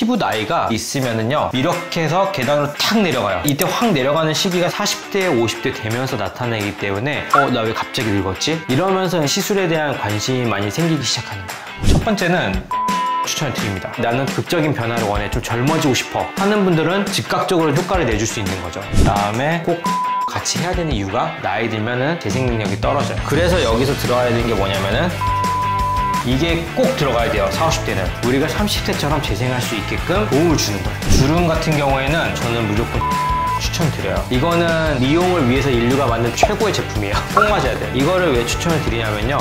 피부 나이가 있으면은요 이렇게 해서 계단으로 탁 내려가요. 이때 확 내려가는 시기가 40대 50대 되면서 나타나기 때문에 나 왜 갑자기 늙었지? 이러면서 시술에 대한 관심이 많이 생기기 시작하는 거예요. 첫 번째는 추천을 드립니다. 나는 극적인 변화를 원해, 좀 젊어지고 싶어 하는 분들은 즉각적으로 효과를 내줄 수 있는 거죠. 그 다음에 꼭 같이 해야 되는 이유가 나이 들면은 재생 능력이 떨어져요. 그래서 여기서 들어가야 되는 게 뭐냐면은 이게 꼭 들어가야 돼요. 40, 50대는 우리가 30대처럼 재생할 수 있게끔 도움을 주는 거예요. 주름 같은 경우에는 저는 무조건 추천드려요. 이거는 미용을 위해서 인류가 만든 최고의 제품이에요. 꼭 맞아야 돼요. 이거를 왜 추천을 드리냐면요,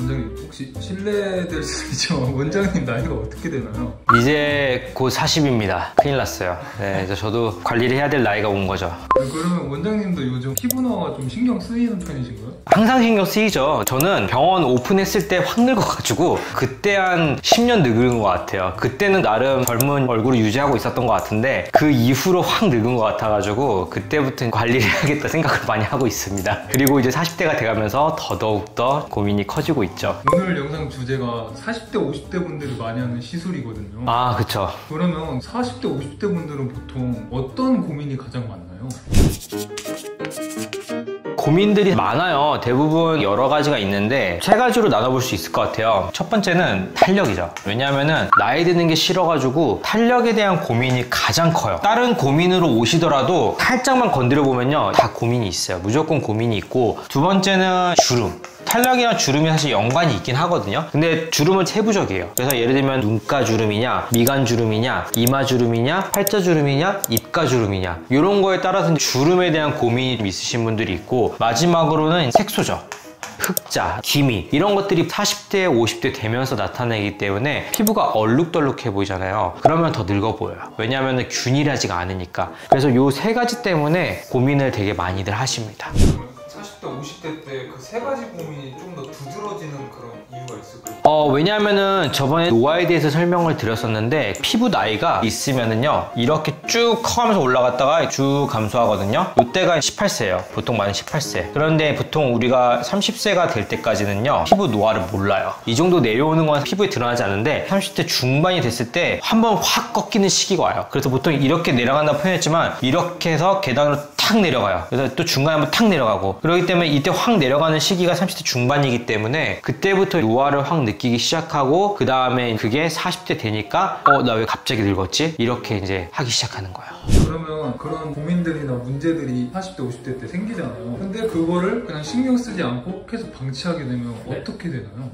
원장님 혹시 실례될 수 있지만 원장님 나이가 어떻게 되나요? 이제 곧 40입니다. 큰일 났어요. 네, 저도 관리를 해야 될 나이가 온 거죠. 그러면 원장님도 요즘 피부나와 좀 신경 쓰이는 편이신가요? 항상 신경 쓰이죠. 저는 병원 오픈했을 때 확 늙어가지고 그때 한 10년 늙은 것 같아요. 그때는 나름 젊은 얼굴을 유지하고 있었던 것 같은데 그 이후로 확 늙은 것 같아가지고 그때부터 관리를 해야겠다 생각을 많이 하고 있습니다. 그리고 이제 40대가 돼가면서 더더욱더 고민이 커지고 있죠. 오늘 영상 주제가 40대 50대 분들이 많이 하는 시술이거든요. 아, 그쵸. 그러면 40대 50대 분들은 보통 어떤 고민이 가장 많나요? 고민들이 많아요. 대부분 여러 가지가 있는데 세 가지로 나눠볼 수 있을 것 같아요. 첫 번째는 탄력이죠. 왜냐하면은 나이 드는 게 싫어가지고 탄력에 대한 고민이 가장 커요. 다른 고민으로 오시더라도 살짝만 건드려 보면요 다 고민이 있어요. 무조건 고민이 있고, 두 번째는 주름. 탄력이랑 주름이 사실 연관이 있긴 하거든요. 근데 주름은 세부적이에요. 그래서 예를 들면 눈가 주름이냐, 미간 주름이냐, 이마 주름이냐, 팔자 주름이냐, 입가 주름이냐, 이런 거에 따라서 주름에 대한 고민이 좀 있으신 분들이 있고, 마지막으로는 색소죠. 흑자, 기미, 이런 것들이 40대, 50대 되면서 나타나기 때문에 피부가 얼룩덜룩해 보이잖아요. 그러면 더 늙어 보여요. 왜냐하면 균일하지가 않으니까. 그래서 이 세 가지 때문에 고민을 되게 많이들 하십니다. 40대, 50대 때 그 세 가지 고민이 좀 더 두드러지는 그런 이유가 있을까요? 왜냐면은 저번에 노화에 대해서 설명을 드렸었는데 피부 나이가 있으면은요 이렇게 쭉 커가면서 올라갔다가 쭉 감소하거든요. 이때가 18세예요. 보통 많은 18세. 그런데 보통 우리가 30세가 될 때까지는요 피부 노화를 몰라요. 이 정도 내려오는 건 피부에 드러나지 않는데 30대 중반이 됐을 때 한번 확 꺾이는 시기가 와요. 그래서 보통 이렇게 내려간다고 표현했지만 이렇게 해서 계단으로 탁 내려가요. 그래서 또 중간에 한번 탁 내려가고, 그렇기 때문에 이때 확 내려가는 시기가 30대 중반이기 때문에 그때부터 노화를 확 느끼기 시작하고, 그 다음에 그게 40대 되니까 나 왜 갑자기 늙었지? 이렇게 이제 하기 시작하는 거예요. 그러면 그런 고민들이나 문제들이 40대, 50대 때 생기잖아요. 근데 그거를 그냥 신경 쓰지 않고 계속 방치하게 되면 어떻게 되나요?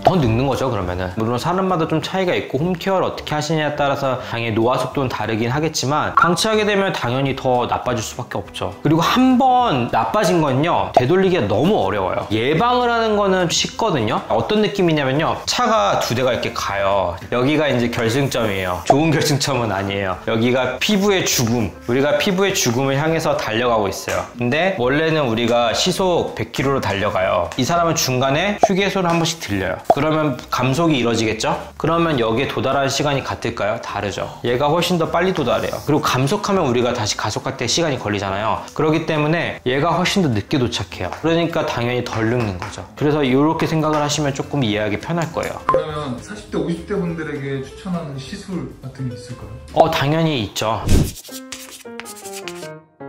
더 늙는 거죠. 그러면은 물론 사람마다 좀 차이가 있고 홈케어를 어떻게 하시냐에 따라서 당연히 노화 속도는 다르긴 하겠지만 방치하게 되면 당연히 더 나빠질 수밖에 없죠. 그리고 한번 나빠진 건요 되돌리기가 너무 어려워요. 예방을 하는 거는 쉽거든요. 어떤 느낌이냐면요, 차가 두 대가 이렇게 가요. 여기가 이제 결승점이에요. 좋은 결승점은 아니에요. 여기가 피부의 죽음, 우리가 피부의 죽음을 향해서 달려가고 있어요. 근데 원래는 우리가 시속 100km로 달려가요. 이 사람은 중간에 휴게소를 한 번씩 들려요. 그러면 감속이 이루어지겠죠? 그러면 여기에 도달할 시간이 같을까요? 다르죠. 얘가 훨씬 더 빨리 도달해요. 그리고 감속하면 우리가 다시 가속할 때 시간이 걸리잖아요. 그렇기 때문에 얘가 훨씬 더 늦게 도착해요. 그러니까 당연히 덜 늙는 거죠. 그래서 이렇게 생각을 하시면 조금 이해하기 편할 거예요. 그러면 40대, 50대 분들에게 추천하는 시술 같은 게 있을까요? 당연히 있죠.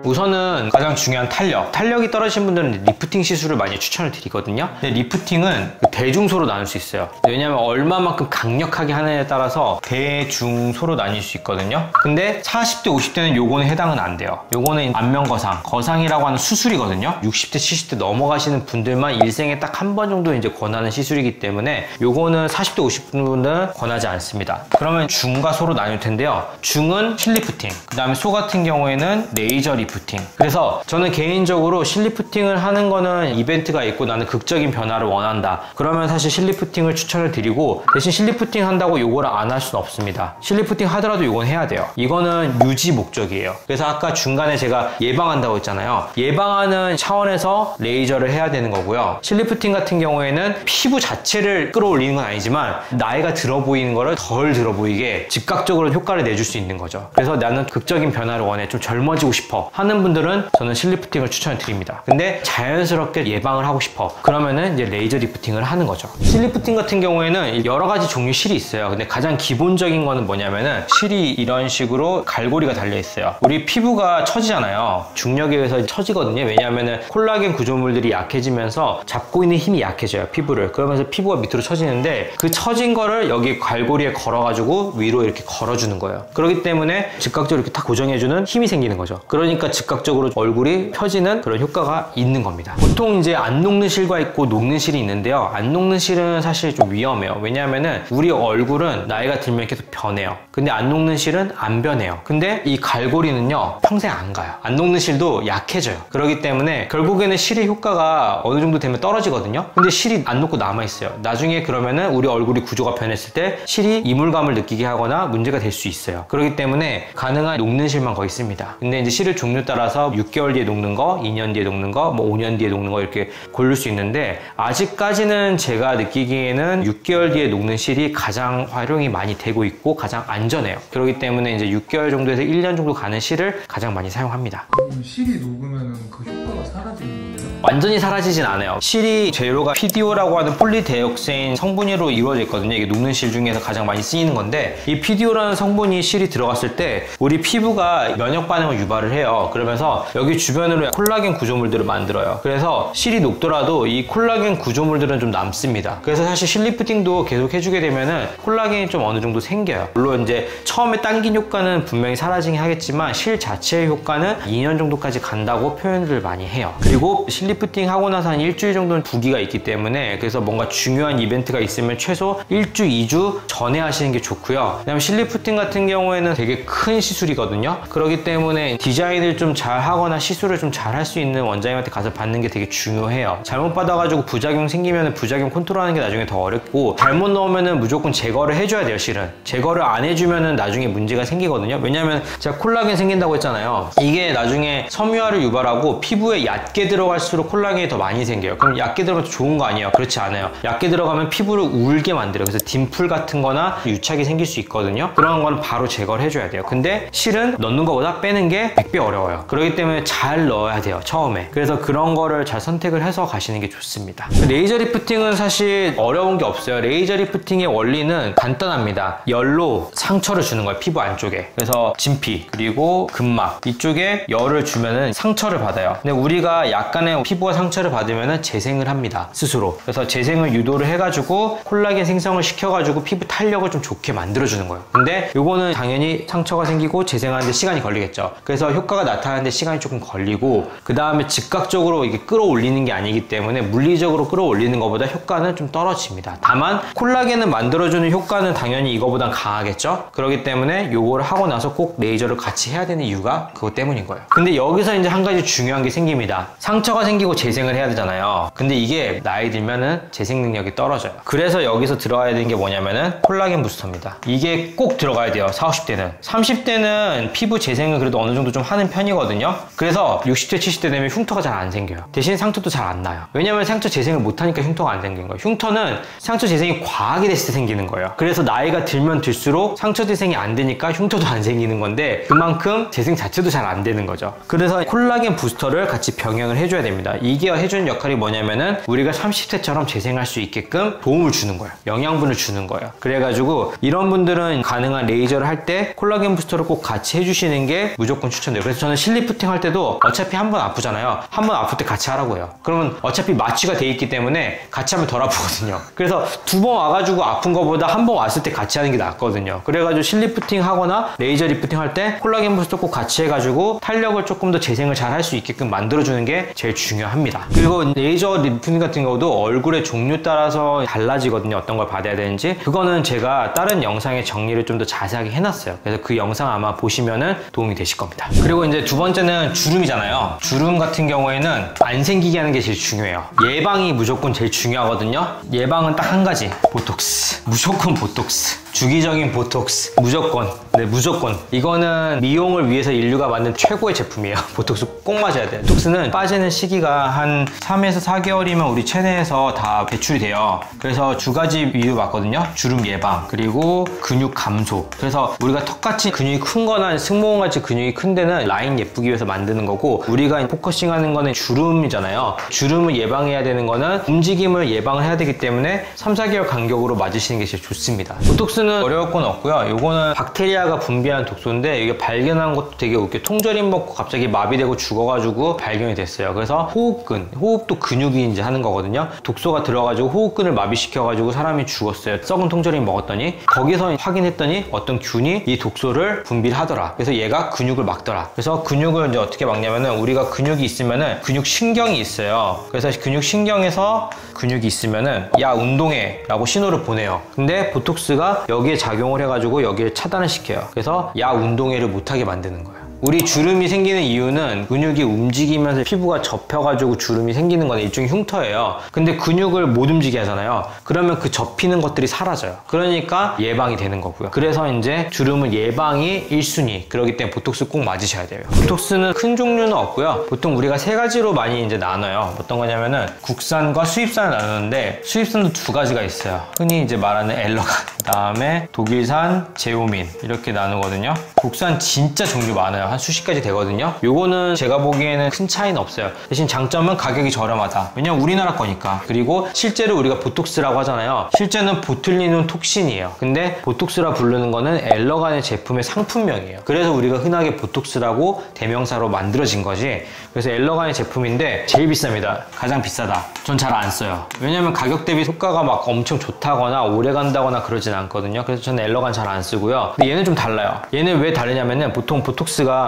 우선은 가장 중요한 탄력. 탄력이 떨어지신 분들은 리프팅 시술을 많이 추천을 드리거든요. 근데 리프팅은 대중소로 나눌 수 있어요. 왜냐면 얼마만큼 강력하게 하느냐에 따라서 대중소로 나뉠 수 있거든요. 근데 40대, 50대는 요거는 해당은 안 돼요. 요거는 안면거상, 거상이라고 하는 수술이거든요. 60대, 70대 넘어가시는 분들만 일생에 딱 한 번 정도 이제 권하는 시술이기 때문에 요거는 40대, 50대는 권하지 않습니다. 그러면 중과 소로 나뉠 텐데요. 중은 실리프팅, 그 다음에 소 같은 경우에는 레이저 리프팅. 그래서 저는 개인적으로 실리프팅을 하는 거는 이벤트가 있고 나는 극적인 변화를 원한다. 그러면 사실 실리프팅을 추천을 드리고, 대신 실리프팅 한다고 요거를 안 할 수는 없습니다. 실리프팅 하더라도 요건 해야 돼요. 이거는 유지 목적이에요. 그래서 아까 중간에 제가 예방한다고 했잖아요. 예방하는 차원에서 레이저를 해야 되는 거고요. 실리프팅 같은 경우에는 피부 자체를 끌어올리는 건 아니지만 나이가 들어 보이는 거를 덜 들어 보이게 즉각적으로 효과를 내줄 수 있는 거죠. 그래서 나는 극적인 변화를 원해, 좀 젊어지고 싶어 하는 분들은 저는 실리프팅을 추천을 드립니다. 근데 자연스럽게 예방을 하고 싶어. 그러면은 이제 레이저 리프팅을 하는 거죠. 실리프팅 같은 경우에는 여러 가지 종류 실이 있어요. 근데 가장 기본적인 거는 뭐냐면은 실이 이런 식으로 갈고리가 달려 있어요. 우리 피부가 처지잖아요. 중력에 의해서 처지거든요. 왜냐하면은 콜라겐 구조물들이 약해지면서 잡고 있는 힘이 약해져요, 피부를. 그러면서 피부가 밑으로 처지는데 그 처진 거를 여기 갈고리에 걸어가지고 위로 이렇게 걸어주는 거예요. 그렇기 때문에 즉각적으로 이렇게 딱 고정해주는 힘이 생기는 거죠. 그러니까 즉각적으로 얼굴이 펴지는 그런 효과가 있는 겁니다. 보통 이제 안 녹는 실과 있고 녹는 실이 있는데요. 안 녹는 실은 사실 좀 위험해요. 왜냐하면은 우리 얼굴은 나이가 들면 계속 변해요. 근데 안 녹는 실은 안 변해요. 근데 이 갈고리는요, 평생 안 가요. 안 녹는 실도 약해져요. 그렇기 때문에 결국에는 실의 효과가 어느 정도 되면 떨어지거든요. 근데 실이 안 녹고 남아있어요. 나중에 그러면은 우리 얼굴이 구조가 변했을 때 실이 이물감을 느끼게 하거나 문제가 될 수 있어요. 그렇기 때문에 가능한 녹는 실만 거의 씁니다. 근데 이제 실의 종류 따라서 6개월 뒤에 녹는 거, 2년 뒤에 녹는 거, 뭐 5년 뒤에 녹는 거 이렇게 고를 수 있는데, 아직까지는 제가 느끼기에는 6개월 뒤에 녹는 실이 가장 활용이 많이 되고 있고 가장 안전해요. 그렇기 때문에 이제 6개월 정도에서 1년 정도 가는 실을 가장 많이 사용합니다. 그럼 실이 녹으면 그 효과가 사라지는 거예요? 완전히 사라지진 않아요. 실이 재료가 PDO라고 하는 폴리데이옥세인 성분으로 이루어져 있거든요. 이게 녹는 실 중에서 가장 많이 쓰이는 건데, 이 PDO라는 성분이 실이 들어갔을 때 우리 피부가 면역 반응을 유발을 해요. 그러면서 여기 주변으로 콜라겐 구조물들을 만들어요. 그래서 실이 녹더라도 이 콜라겐 구조물들은 좀 남습니다. 그래서 사실 실리프팅도 계속 해주게 되면은 콜라겐이 좀 어느 정도 생겨요. 물론 이제 처음에 당긴 효과는 분명히 사라지긴 하겠지만 실 자체의 효과는 2년 정도까지 간다고 표현을 많이 해요. 그리고 실리프팅 하고 나서 한 일주일 정도는 부기가 있기 때문에, 그래서 뭔가 중요한 이벤트가 있으면 최소 1주, 2주 전에 하시는 게 좋고요. 왜냐면 실리프팅 같은 경우에는 되게 큰 시술이거든요. 그렇기 때문에 디자인을 좀 잘 하거나 시술을 좀 잘 할 수 있는 원장님한테 가서 받는 게 되게 중요해요. 잘못 받아가지고 부작용 생기면 부작용 컨트롤하는 게 나중에 더 어렵고, 잘못 넣으면은 무조건 제거를 해줘야 돼요. 실은 제거를 안 해주면은 나중에 문제가 생기거든요. 왜냐면 제가 콜라겐 생긴다고 했잖아요. 이게 나중에 섬유화를 유발하고 피부에 얕게 들어갈수록 콜라겐이 더 많이 생겨요. 그럼 얕게 들어가면 좋은 거 아니에요? 그렇지 않아요. 얕게 들어가면 피부를 울게 만들어요. 그래서 딤플 같은 거나 유착이 생길 수 있거든요. 그런 거는 바로 제거를 해줘야 돼요. 근데 실은 넣는 것보다 빼는 게 100배 어려워요. 그렇기 때문에 잘 넣어야 돼요, 처음에. 그래서 그런 거를 잘 선택을 해서 가시는 게 좋습니다. 레이저 리프팅은 사실 어려운 게 없어요. 레이저 리프팅의 원리는 간단합니다. 열로 상처를 주는 거예요, 피부 안쪽에. 그래서 진피 그리고 근막 이쪽에 열을 주면은 상처를 받아요. 근데 우리가 약간의 피부가 상처를 받으면은 재생을 합니다, 스스로. 그래서 재생을 유도를 해가지고 콜라겐 생성을 시켜가지고 피부 탄력을 좀 좋게 만들어주는 거예요. 근데 요거는 당연히 상처가 생기고 재생하는데 시간이 걸리겠죠. 그래서 효과가 나타나는데 시간이 조금 걸리고, 그 다음에 즉각적으로 이게 끌어올리는 게 아니기 때문에 물리적으로 끌어올리는 것보다 효과는 좀 떨어집니다. 다만 콜라겐을 만들어주는 효과는 당연히 이거보단 강하겠죠. 그렇기 때문에 요거를 하고 나서 꼭 레이저를 같이 해야 되는 이유가 그것 때문인 거예요. 근데 여기서 이제 한 가지 중요한 게 생깁니다. 상처가 생기고 재생을 해야 되잖아요. 근데 이게 나이 들면은 재생 능력이 떨어져요. 그래서 여기서 들어가야 되는 게 뭐냐면은 콜라겐 부스터입니다. 이게 꼭 들어가야 돼요, 40, 50대는. 30대는 피부 재생을 그래도 어느 정도 좀 하는 편이거든요. 그래서 60대, 70대 되면 흉터가 잘 안 생겨요. 대신 상처도 잘 안 나요. 왜냐면 상처 재생을 못하니까 흉터가 안 생긴 거예요. 흉터는 상처 재생이 과하게 됐을 때 생기는 거예요. 그래서 나이가 들면 들수록 상처 재생이 안 되니까 흉터도 안 생기는 건데, 그만큼 재생 자체도 잘 안 되는 거죠. 그래서 콜라겐 부스터를 같이 병행을 해줘야 됩니다. 이게 해주는 역할이 뭐냐면은 우리가 30대처럼 재생할 수 있게끔 도움을 주는 거예요. 영양분을 주는 거예요. 그래가지고 이런 분들은 가능한 레이저를 할 때 콜라겐 부스터를 꼭 같이 해주시는 게 무조건 추천돼요. 그래서 저는 실리프팅 할 때도 어차피 한 번 아프잖아요. 한 번 아플 때 같이 하라고 해요. 그러면 어차피 마취가 돼 있기 때문에 같이 하면 덜 아프거든요. 그래서 두 번 와가지고 아픈 거보다 한 번 왔을 때 같이 하는 게 낫거든요. 그래가지고 실리프팅 하거나 레이저 리프팅 할 때 콜라겐 부스터 꼭 같이 해가지고 탄력을 조금 더 재생을 잘 할 수 있게끔 만들어주는 게 제일 중요합니다. 그리고 레이저 리프팅 같은 경우도 얼굴의 종류 따라서 달라지거든요. 어떤 걸 받아야 되는지. 그거는 제가 다른 영상에 정리를 좀 더 자세하게 해놨어요. 그래서 그 영상 아마 보시면은 도움이 되실 겁니다. 그리고 이제 두 번째는 주름이잖아요. 주름 같은 경우에는 안 생기게 하는 게 제일 중요해요. 예방이 무조건 제일 중요하거든요. 예방은 딱 한 가지, 보톡스. 무조건 보톡스. 주기적인 보톡스 무조건. 네, 무조건. 이거는 미용을 위해서 인류가 만든 최고의 제품이에요. 보톡스 꼭 맞아야 돼요. 보톡스는 빠지는 시기가 한 3에서 4개월이면 우리 체내에서 다 배출이 돼요. 그래서 두 가지 이유 맞거든요. 주름 예방, 그리고 근육 감소. 그래서 우리가 턱같이 근육이 큰 거나 승모근같이 근육이 큰 데는 라인 예쁘기 위해서 만드는 거고, 우리가 포커싱 하는 거는 주름이잖아요. 주름을 예방해야 되는 거는 움직임을 예방을 해야 되기 때문에 3, 4개월 간격으로 맞으시는 게 제일 좋습니다. 보톡스는 어려울 건 없고요. 요거는 박테리아가 분비한 독소인데, 이게 발견한 것도 되게 웃겨. 통조림 먹고 갑자기 마비되고 죽어가지고 발견이 됐어요. 그래서 호흡근, 호흡도 근육이 이제 하는 거거든요. 독소가 들어가지고 호흡근을 마비시켜가지고 사람이 죽었어요. 썩은 통조림 먹었더니, 거기서 확인했더니 어떤 균이 이 독소를 분비를 하더라. 그래서 얘가 근육을 막더라. 그래서 근육을 이제 어떻게 막냐면은, 우리가 근육이 있으면은 근육 신경이 있어요. 그래서 근육 신경에서 근육이 있으면은 야 운동해 라고 신호를 보내요. 근데 보톡스가 여기에 작용을 해가지고 여기를 차단을 시켜요. 그래서 야 운동해를 못하게 만드는 거예요. 우리 주름이 생기는 이유는 근육이 움직이면서 피부가 접혀가지고 주름이 생기는 거는 일종의 흉터예요. 근데 근육을 못 움직이게 하잖아요. 그러면 그 접히는 것들이 사라져요. 그러니까 예방이 되는 거고요. 그래서 이제 주름을 예방이 1순위. 그렇기 때문에 보톡스 꼭 맞으셔야 돼요. 보톡스는 큰 종류는 없고요. 보통 우리가 세 가지로 많이 이제 나눠요. 어떤 거냐면은 국산과 수입산을 나누는데, 수입산도 두 가지가 있어요. 흔히 이제 말하는 엘러간, 그 다음에 독일산, 제오민, 이렇게 나누거든요. 국산 진짜 종류 많아요. 한 수십 가지 되거든요. 요거는 제가 보기에는 큰 차이는 없어요. 대신 장점은 가격이 저렴하다. 왜냐면 우리나라 거니까. 그리고 실제로 우리가 보톡스라고 하잖아요. 실제는 보툴리눔 톡신이에요. 근데 보톡스라 부르는 거는 엘러간의 제품의 상품명이에요. 그래서 우리가 흔하게 보톡스라고 대명사로 만들어진 거지. 그래서 엘러간의 제품인데 제일 비쌉니다. 가장 비싸다. 전 잘 안 써요. 왜냐면 가격 대비 효과가 막 엄청 좋다거나 오래 간다거나 그러진 않거든요. 그래서 저는 엘러간 잘 안 쓰고요. 근데 얘는 좀 달라요. 얘는 왜 다르냐면은, 보통 보톡스가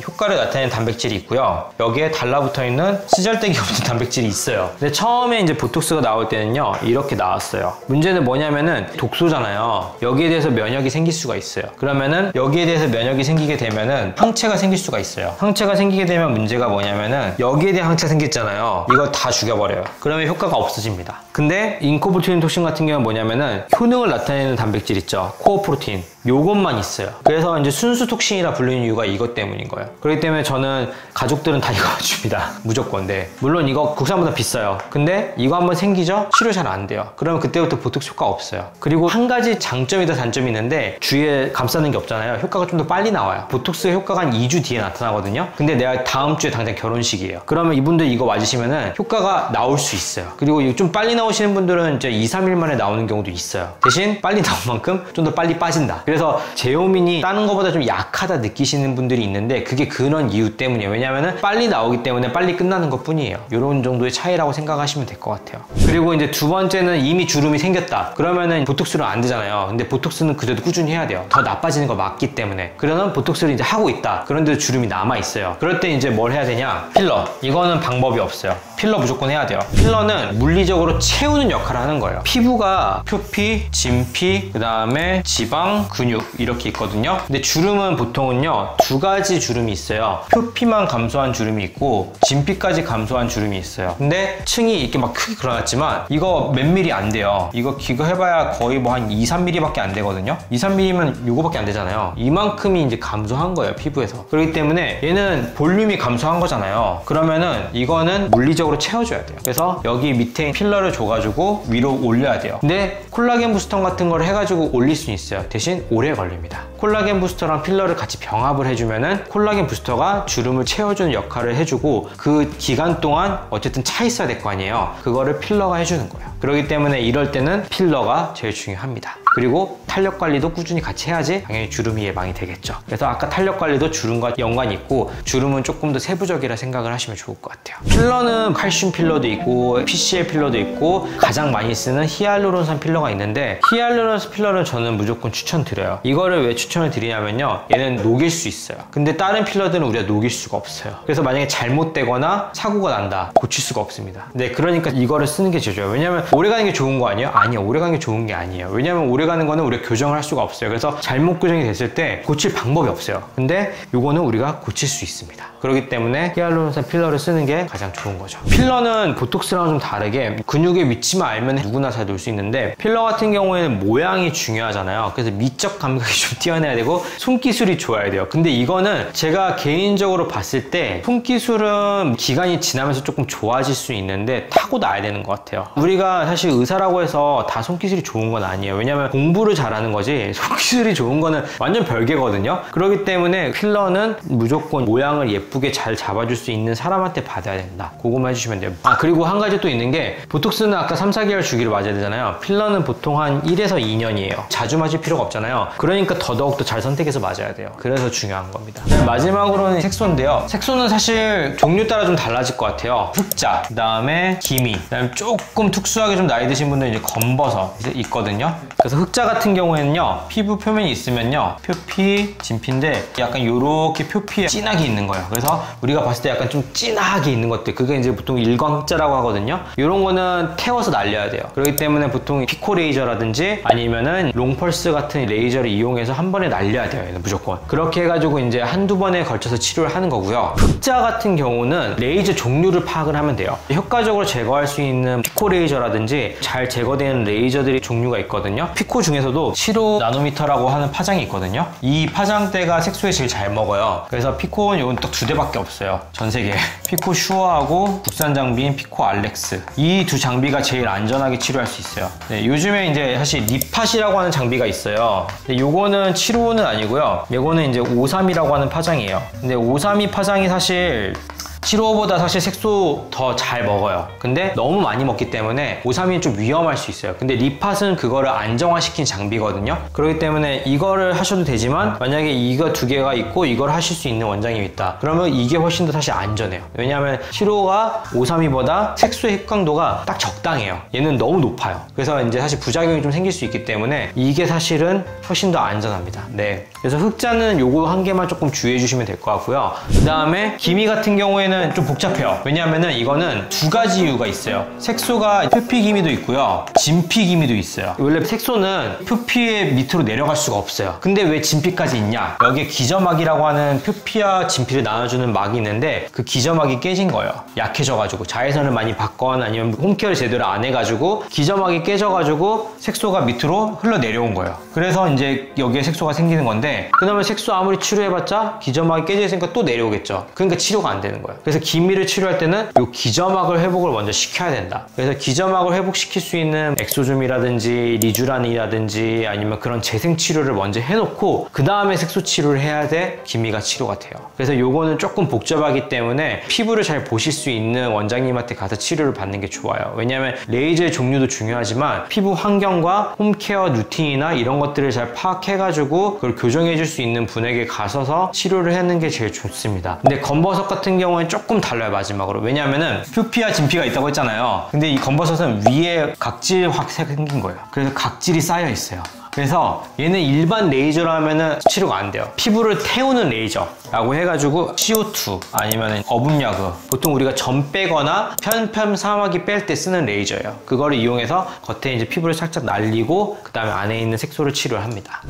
효과를 나타내는 단백질이 있고요. 여기에 달라붙어 있는 쓰잘데기 없는 단백질이 있어요. 근데 처음에 이제 보톡스가 나올 때는요, 이렇게 나왔어요. 문제는 뭐냐면은 독소잖아요. 여기에 대해서 면역이 생길 수가 있어요. 그러면은 여기에 대해서 면역이 생기게 되면은 항체가 생길 수가 있어요. 항체가 생기게 되면 문제가 뭐냐면은, 여기에 대한 항체가 생겼잖아요. 이거 다 죽여버려요. 그러면 효과가 없어집니다. 근데 인코보툴린 톡신 같은 경우는 뭐냐면은, 효능을 나타내는 단백질 있죠. 코어 프로틴. 요것만 있어요. 그래서 이제 순수 톡신이라 불리는 이유가 이것 때문인 거예요. 그렇기 때문에 저는 가족들은 다 이거 줍니다. 무조건. 네. 물론 이거 국산보다 비싸요. 근데 이거 한번 생기죠? 치료 잘 안 돼요. 그러면 그때부터 보톡스 효과가 없어요. 그리고 한 가지 장점이다 단점이 있는데, 주위에 감싸는 게 없잖아요. 효과가 좀 더 빨리 나와요. 보톡스의 효과가 한 2주 뒤에 나타나거든요. 근데 내가 다음 주에 당장 결혼식이에요. 그러면 이분들 이거 맞으시면은 효과가 나올 수 있어요. 그리고 이거 좀 빨리 나오시는 분들은 이제 2, 3일 만에 나오는 경우도 있어요. 대신 빨리 나온 만큼 좀 더 빨리 빠진다. 그래서 제오민이 다른 것보다 좀 약하다 느끼시는 분들이 있는데, 그게 그런 이유 때문이에요. 왜냐면은 빨리 나오기 때문에 빨리 끝나는 것 뿐이에요. 이런 정도의 차이라고 생각하시면 될 것 같아요. 그리고 이제 두 번째는, 이미 주름이 생겼다. 그러면은 보톡스는 안 되잖아요. 근데 보톡스는 그래도 꾸준히 해야 돼요. 더 나빠지는 거 맞기 때문에. 그러면 보톡스를 이제 하고 있다. 그런데도 주름이 남아 있어요. 그럴 때 이제 뭘 해야 되냐? 필러. 이거는 방법이 없어요. 필러 무조건 해야 돼요. 필러는 물리적으로 채우는 역할을 하는 거예요. 피부가 표피, 진피, 그 다음에 지방, 근육 이렇게 있거든요. 근데 주름은 보통은요, 두 가지 주름이 있어요. 표피만 감소한 주름이 있고 진피까지 감소한 주름이 있어요. 근데 층이 이렇게 막 크게 그려놨지만 이거 몇 미리 안 돼요. 이거 해봐야 거의 뭐 한 2, 3mm 밖에 안 되거든요. 2, 3mm면 요거밖에 안 되잖아요. 이만큼이 이제 감소한 거예요, 피부에서. 그렇기 때문에 얘는 볼륨이 감소한 거잖아요. 그러면은 이거는 물리적으로 채워줘야 돼요. 그래서 여기 밑에 필러를 줘가지고 위로 올려야 돼요. 근데 콜라겐 부스터 같은 걸 해가지고 올릴 수는 있어요. 대신 오래 걸립니다. 콜라겐 부스터랑 필러를 같이 병합을 해주면은 콜라겐 부스터가 주름을 채워주는 역할을 해주고, 그 기간 동안 어쨌든 차 있어야 될 거 아니에요. 그거를 필러가 해주는 거예요. 그렇기 때문에 이럴 때는 필러가 제일 중요합니다. 그리고 탄력 관리도 꾸준히 같이 해야지 당연히 주름이 예방이 되겠죠. 그래서 아까 탄력 관리도 주름과 연관이 있고, 주름은 조금 더 세부적이라 생각을 하시면 좋을 것 같아요. 필러는 칼슘 필러도 있고 PCL 필러도 있고, 가장 많이 쓰는 히알루론산 필러가 있는데, 히알루론산 필러는 저는 무조건 추천드려요. 이거를 왜 추천을 드리냐면요, 얘는 녹일 수 있어요. 근데 다른 필러들은 우리가 녹일 수가 없어요. 그래서 만약에 잘못되거나 사고가 난다, 고칠 수가 없습니다. 네, 그러니까 이거를 쓰는 게 제일 좋아요. 왜냐면 오래가는 게 좋은 거 아니에요? 아니요, 오래가는 게 좋은 게 아니에요. 왜냐면 오래가는 거는 우리가 교정을 할 수가 없어요. 그래서 잘못 교정이 됐을 때 고칠 방법이 없어요. 근데 요거는 우리가 고칠 수 있습니다. 그렇기 때문에 히알루론산 필러를 쓰는 게 가장 좋은 거죠. 필러는 보톡스랑 좀 다르게 근육의 위치만 알면 누구나 잘 놓을 수 있는데, 필러 같은 경우에는 모양이 중요하잖아요. 그래서 미적 감각이 좀 뛰어나야 되고 손기술이 좋아야 돼요. 근데 이거는 제가 개인적으로 봤을 때 손기술은 기간이 지나면서 조금 좋아질 수 있는데 타고나야 되는 것 같아요. 우리가 사실 의사라고 해서 다 손기술이 좋은 건 아니에요. 왜냐면 공부를 잘하는 거지 손기술이 좋은 거는 완전 별개거든요. 그렇기 때문에 필러는 무조건 모양을 예쁘게 잘 잡아줄 수 있는 사람한테 받아야 된다. 그거만 해주시면 돼요. 그리고 한 가지 또 있는 게, 보톡스는 아까 3-4개월 주기로 맞아야 되잖아요. 필러는 보통 한 1에서 2년이에요. 자주 맞을 필요가 없잖아요. 그러니까 더더욱더 잘 선택해서 맞아야 돼요. 그래서 중요한 겁니다. 마지막으로는 색소인데요. 색소는 사실 종류 따라 좀 달라질 것 같아요. 흑자, 그 다음에 기미, 그 다음에 조금 특수하게 좀 나이 드신 분들은 이제 검버섯 있거든요. 그래서 흑자 같은 경우에는요, 피부 표면이 있으면요, 표피, 진피인데 약간 요렇게 표피에 진하게 있는 거예요. 그래서 우리가 봤을 때 약간 좀 진하게 있는 것들, 그게 이제 보통 일광 흑자라고 하거든요. 요런 거는 태워서 날려야 돼요. 그렇기 때문에 보통 피코 레이저라든지 아니면은 롱펄스 같은 레이저를 이용해서 한 번에 날려야 돼요. 얘는 무조건. 그렇게 해가지고 이제 한두 번에 걸쳐서 치료를 하는 거고요. 흑자 같은 경우는 레이저 종류를 파악을 하면 돼요. 효과적으로 제거할 수 있는 피코 레이저라든지 잘 제거되는 레이저들이 종류가 있거든요. 피코 중에서도 7호 나노미터라고 하는 파장이 있거든요. 이 파장대가 색소에 제일 잘 먹어요. 그래서 피코는 이건 딱 2대밖에 없어요. 전 세계에. 피코 슈어하고 국산 장비인 피코 알렉스. 이 두 장비가 제일 안전하게 치료할 수 있어요. 네, 요즘에 이제 사실 리팟이라고 하는 장비가 있어요. 근데 요거는 7호는 아니고요. 요거는 이제 532라고 하는 파장이에요. 근데 532 파장이 사실 7호보다 사실 색소 더 잘 먹어요. 근데 너무 많이 먹기 때문에 532는 좀 위험할 수 있어요. 근데 리팟은 그거를 안정화시킨 장비거든요. 그렇기 때문에 이거를 하셔도 되지만, 만약에 이거 2개가 있고 이걸 하실 수 있는 원장이 있다, 그러면 이게 훨씬 더 사실 안전해요. 왜냐하면 7호가 532보다 색소의 획강도가 딱 적당해요. 얘는 너무 높아요. 그래서 이제 사실 부작용이 좀 생길 수 있기 때문에 이게 사실은 훨씬 더 안전합니다. 네. 그래서 흑자는 요거 한 개만 조금 주의해 주시면 될 것 같고요. 그 다음에 기미 같은 경우에는 좀 복잡해요. 왜냐하면은 이거는 2가지 이유가 있어요. 색소가 표피 기미도 있고요, 진피 기미도 있어요. 원래 색소는 표피의 밑으로 내려갈 수가 없어요. 근데 왜 진피까지 있냐? 여기에 기저막이라고 하는 표피와 진피를 나눠주는 막이 있는데, 그 기저막이 깨진 거예요. 약해져가지고 자외선을 많이 받거나 아니면 홈케어를 제대로 안 해가지고 기저막이 깨져가지고 색소가 밑으로 흘러내려온 거예요. 그래서 이제 여기에 색소가 생기는 건데, 그러면 색소 아무리 치료해봤자 기저막이 깨져 있으니까 또 내려오겠죠. 그러니까 치료가 안 되는 거예요. 그래서 기미를 치료할 때는 이 기저막을 회복을 먼저 시켜야 된다. 그래서 기저막을 회복시킬 수 있는 엑소줌이라든지 리쥬란이라든지 아니면 그런 재생 치료를 먼저 해놓고 그 다음에 색소 치료를 해야 돼 기미가 치료가 돼요. 그래서 요거는 조금 복잡하기 때문에 피부를 잘 보실 수 있는 원장님한테 가서 치료를 받는 게 좋아요. 왜냐하면 레이저의 종류도 중요하지만 피부 환경과 홈케어 루틴이나 이런 것들을 잘 파악해가지고 그걸 교정해 줄 수 있는 분에게 가서서 치료를 하는 게 제일 좋습니다. 근데 검버섯 같은 경우는 조금 달라요. 마지막으로. 왜냐하면은 표피와 진피가 있다고 했잖아요. 근데 이 검버섯은 위에 각질 확 생긴 거예요. 그래서 각질이 쌓여 있어요. 그래서 얘는 일반 레이저로 하면은 치료가 안 돼요. 피부를 태우는 레이저라고 해가지고 CO2 아니면 어분야그, 보통 우리가 점 빼거나 편편 사마귀 뺄 때 쓰는 레이저예요. 그거를 이용해서 겉에 이제 피부를 살짝 날리고 그 다음에 안에 있는 색소를 치료를 합니다.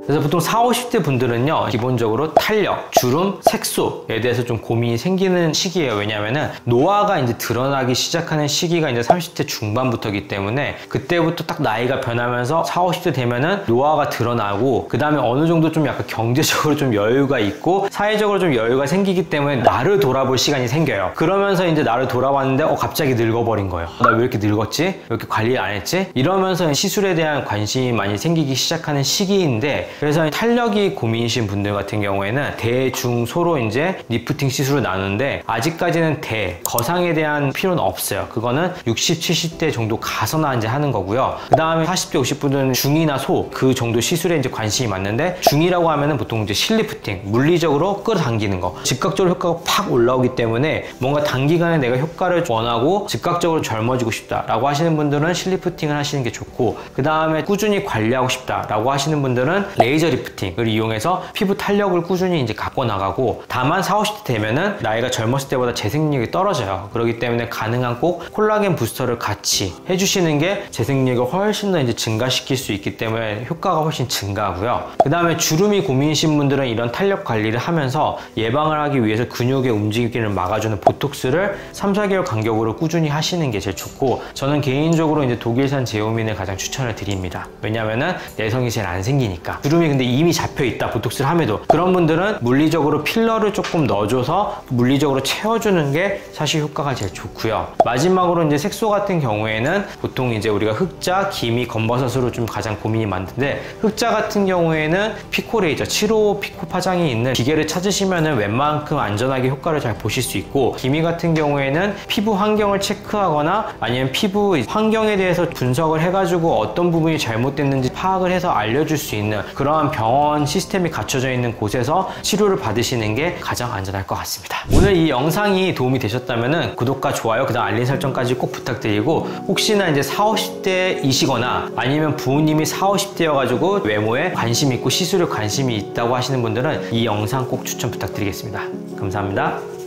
그래서 보통 40, 50대 분들은요, 기본적으로 탄력, 주름, 색소에 대해서 좀 고민이 생기는 시기예요. 왜냐면은 노화가 이제 드러나기 시작하는 시기가 이제 30대 중반부터이기 때문에 그때부터 딱 나이가 변하면서 40, 50대 되면은 노화가 드러나고, 그 다음에 어느 정도 좀 약간 경제적으로 좀 여유가 있고 사회적으로 좀 여유가 생기기 때문에 나를 돌아볼 시간이 생겨요. 그러면서 이제 나를 돌아봤는데 갑자기 늙어버린 거예요. 나 왜 이렇게 늙었지? 왜 이렇게 관리 안 했지? 이러면서 시술에 대한 관심이 많이 생기기 시작하는 시기인데, 그래서 탄력이 고민이신 분들 같은 경우에는 대, 중, 소로 이제 리프팅 시술을 나누는데, 아직까지는 거상에 대한 필요는 없어요. 그거는 60, 70대 정도 가서나 이제 하는 거고요. 그 다음에 40대, 50분들은 중이나 소, 그 정도 시술에 이제 관심이 많는데, 중이라고 하면은 보통 이제 실리프팅, 물리적으로 끌어당기는 거. 즉각적으로 효과가 팍 올라오기 때문에 뭔가 단기간에 내가 효과를 원하고 즉각적으로 젊어지고 싶다라고 하시는 분들은 실리프팅을 하시는 게 좋고, 그 다음에 꾸준히 관리하고 싶다라고 하시는 분들은 레이저 리프팅을 이용해서 피부 탄력을 꾸준히 이제 갖고 나가고, 다만 40, 50대 되면은 나이가 젊었을 때보다 재생력이 떨어져요. 그렇기 때문에 가능한 꼭 콜라겐 부스터를 같이 해주시는 게 재생력을 훨씬 더 이제 증가시킬 수 있기 때문에 효과가 훨씬 증가하고요. 그 다음에 주름이 고민이신 분들은 이런 탄력 관리를 하면서 예방을 하기 위해서 근육의 움직임을 막아주는 보톡스를 3, 4개월 간격으로 꾸준히 하시는 게 제일 좋고, 저는 개인적으로 이제 독일산 제오민을 가장 추천을 드립니다. 왜냐면은 내성이 제일 안 생기니까. 주름이 근데 이미 잡혀 있다, 보톡스를 함에도. 그런 분들은 물리적으로 필러를 조금 넣어줘서 물리적으로 채워주는 게 사실 효과가 제일 좋고요. 마지막으로 이제 색소 같은 경우에는 보통 이제 우리가 흑자, 기미, 검버섯으로 좀 가장 고민이 많은데, 흑자 같은 경우에는 피코레이저, 7호 피코 파장이 있는 기계를 찾으시면은 웬만큼 안전하게 효과를 잘 보실 수 있고, 기미 같은 경우에는 피부 환경을 체크하거나 아니면 피부 환경에 대해서 분석을 해가지고 어떤 부분이 잘못됐는지 파악을 해서 알려줄 수 있는 그러한 병원 시스템이 갖춰져 있는 곳에서 치료를 받으시는 게 가장 안전할 것 같습니다. 오늘 이 영상이 도움이 되셨다면 구독과 좋아요, 그 다음 알림 설정까지 꼭 부탁드리고, 혹시나 이제 40, 50대이시거나 아니면 부모님이 40, 50대여가지고 외모에 관심 있고 시술에 관심이 있다고 하시는 분들은 이 영상 꼭 추천 부탁드리겠습니다. 감사합니다.